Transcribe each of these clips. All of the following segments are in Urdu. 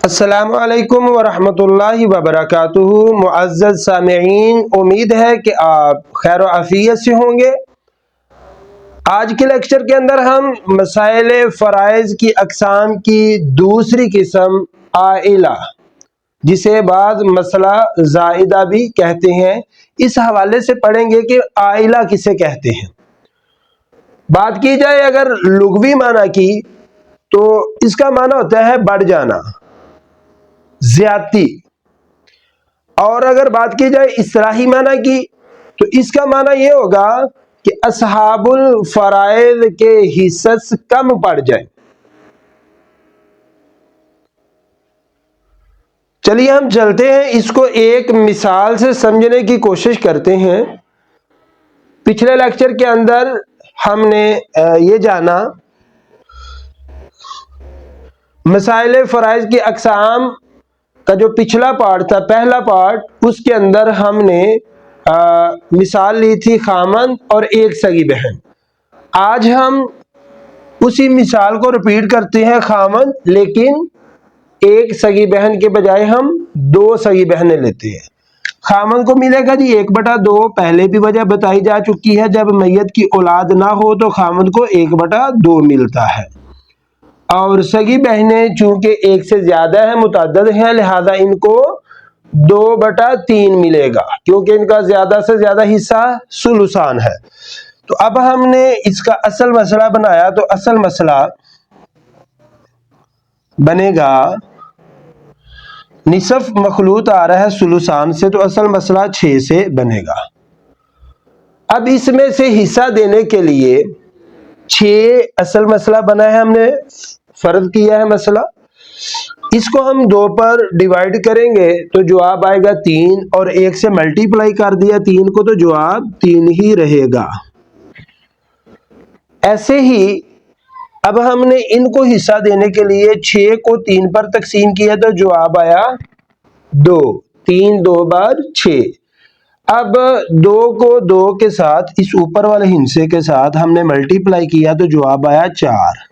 السلام علیکم ورحمۃ اللہ وبرکاتہ۔ معزز سامعین، امید ہے کہ آپ خیر و عافیت سے ہوں گے۔ آج کے لیکچر کے اندر ہم مسائل فرائض کی اقسام کی دوسری قسم عائلہ، جسے بعض مسئلہ زائدہ بھی کہتے ہیں، اس حوالے سے پڑھیں گے کہ عائلہ کسے کہتے ہیں۔ بات کی جائے اگر لغوی معنی کی تو اس کا معنی ہوتا ہے بڑھ جانا، زیادتی، اور اگر بات کی جائے اصطلاحی معنی کی تو اس کا معنی یہ ہوگا کہ اصحاب الفرائض کے حصص کم پڑ جائیں۔ چلیے ہم چلتے ہیں، اس کو ایک مثال سے سمجھنے کی کوشش کرتے ہیں۔ پچھلے لیکچر کے اندر ہم نے یہ جانا مسائل فرائض کی اقسام کا جو پچھلا پارٹ تھا، پہلا پارٹ، اس کے اندر ہم نے مثال لی تھی خامند اور ایک سگی بہن۔ آج ہم اسی مثال کو ریپیٹ کرتے ہیں، خامند، لیکن ایک سگی بہن کے بجائے ہم دو سگی بہنیں لیتے ہیں۔ خامند کو ملے گا جی 1/2، پہلے بھی وجہ بتائی جا چکی ہے، جب میت کی اولاد نہ ہو تو خامند کو 1/2 ملتا ہے، اور سگی بہنیں چونکہ ایک سے زیادہ ہیں، متعدد ہیں، لہذا ان کو 2/3 ملے گا، کیونکہ ان کا زیادہ سے زیادہ حصہ ثلثان ہے۔ تو اب ہم نے اس کا اصل مسئلہ بنایا، تو اصل مسئلہ بنے گا، نصف مخلوط آ رہا ہے ثلثان سے، تو اصل مسئلہ 6 سے بنے گا۔ اب اس میں سے حصہ دینے کے لیے 6 اصل مسئلہ بنا ہے، ہم نے فرض کیا ہے مسئلہ، اس کو ہم 2 پر ڈیوائیڈ کریں گے تو جواب آئے گا 3، اور 1 سے ملٹیپلائی کر دیا 3 کو تو جواب 3 ہی رہے گا۔ ایسے ہی اب ہم نے ان کو حصہ دینے کے لیے 6 کو 3 پر تقسیم کیا تو جواب آیا 2، 3 2 بار 6۔ اب 2 کو 2 کے ساتھ اس اوپر والے ہندسے کے ساتھ ہم نے ملٹیپلائی کیا تو جواب آیا 4۔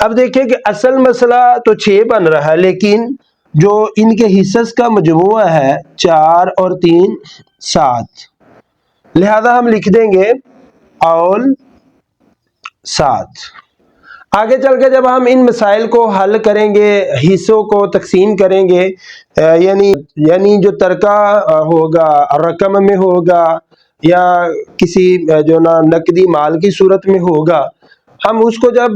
اب دیکھیں کہ اصل مسئلہ تو 6 بن رہا ہے، لیکن جو ان کے حصص کا مجموعہ ہے 4 اور 3 7، لہذا ہم لکھ دیں گے اول 7۔ آگے چل کے جب ہم ان مسائل کو حل کریں گے، حصوں کو تقسیم کریں گے، یعنی جو ترکہ ہوگا رقم میں ہوگا یا کسی جو نقدی مال کی صورت میں ہوگا، ہم اس کو جب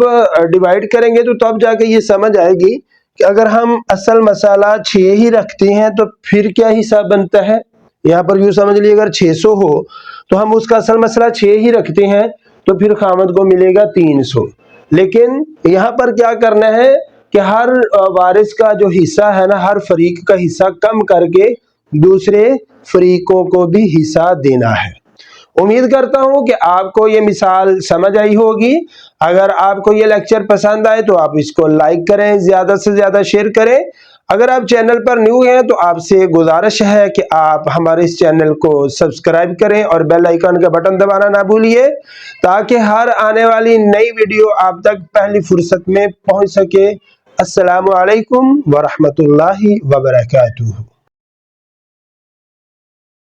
ڈیوائیڈ کریں گے تو تب جا کے یہ سمجھ آئے گی کہ اگر ہم اصل مسئلہ 6 ہی رکھتے ہیں تو پھر کیا حساب بنتا ہے۔ یہاں پر یوں سمجھ لیے اگر 600 ہو تو ہم اس کا اصل مسئلہ 6 ہی رکھتے ہیں تو پھر خامد کو ملے گا 300۔ لیکن یہاں پر کیا کرنا ہے کہ ہر وارث کا جو حصہ ہے نا، ہر فریق کا حصہ کم کر کے دوسرے فریقوں کو بھی حصہ دینا ہے۔ امید کرتا ہوں کہ آپ کو یہ مثال سمجھ آئی ہوگی۔ اگر آپ کو یہ لیکچر پسند آئے تو آپ اس کو لائک کریں، زیادہ سے زیادہ شیئر کریں۔ اگر آپ چینل پر نیو ہیں تو آپ سے گزارش ہے کہ آپ ہمارے اس چینل کو سبسکرائب کریں اور بیل آئیکن کا بٹن دبانا نہ بھولیے، تاکہ ہر آنے والی نئی ویڈیو آپ تک پہلی فرصت میں پہنچ سکے۔ السلام علیکم ورحمۃ اللہ وبرکاتہ۔